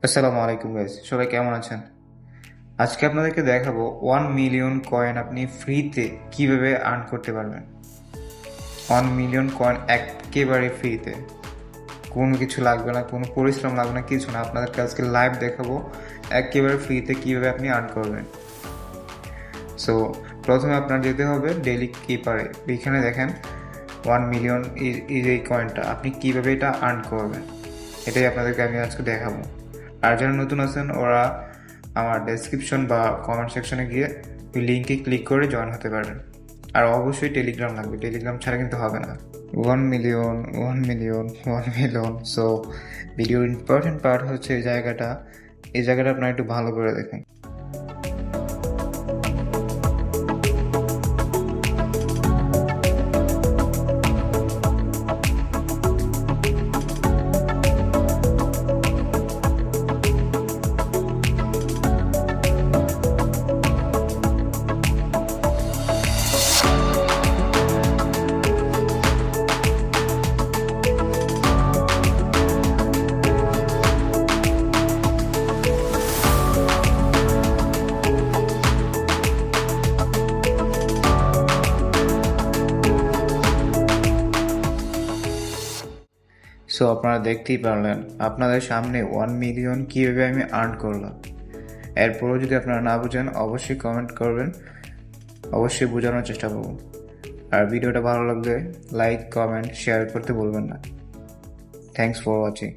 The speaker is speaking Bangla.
আসসালামু আলাইকুম গাইস, সবাই কেমন আছেন? আজকে আপনাদেরকে দেখাবো 1 মিলিয়ন কয়েন আপনি ফ্রিতে কিভাবে আর্ন করতে পারবেন। 1 মিলিয়ন কয়েন একেবারে ফ্রিতে, কোনো কিছু লাগবে না, কোনো পরিশ্রম লাগবে না, কিছু না। আপনাদেরকে আজকে লাইভ দেখাবো একেবারে ফ্রিতে কিভাবে আপনি আর্ন করবেন। সো প্রথমে আপনার যেতে হবে ডেইলি কিপারে। এখানে দেখেন 1 মিলিয়ন এই কয়েনটা আপনি কিভাবে এটা আর্ন করবেন, এটাই আপনাদেরকে আমি আজকে দেখাবো। আর যারা নতুন আছেন ওরা আমার ডেসক্রিপশন বা কমেন্ট সেকশনে গিয়ে ওই লিঙ্কে ক্লিক করে জয়েন হতে পারেন। আর অবশ্যই টেলিগ্রাম লাগবে, টেলিগ্রাম ছাড়া কিন্তু হবে না। 1 মিলিয়ন, 1 মিলিয়ন, 1 মিলিয়ন। সো ভিডিওর ইম্পর্টেন্ট পার্ট হচ্ছে এই জায়গাটা আপনার একটু ভালো করে দেখুন। সো আপনারা দেখতেই পারলেন আপনাদের সামনে 1 মিলিয়ন কীভাবে আমি আর্ন করলাম। এরপরও যদি আপনারা না বুঝেন অবশ্যই কমেন্ট করবেন, অবশ্যই বোঝানোর চেষ্টা করব। আর ভিডিওটা ভালো লাগলে লাইক, কমেন্ট, শেয়ার করতে বলবেন না। Thanks for watching.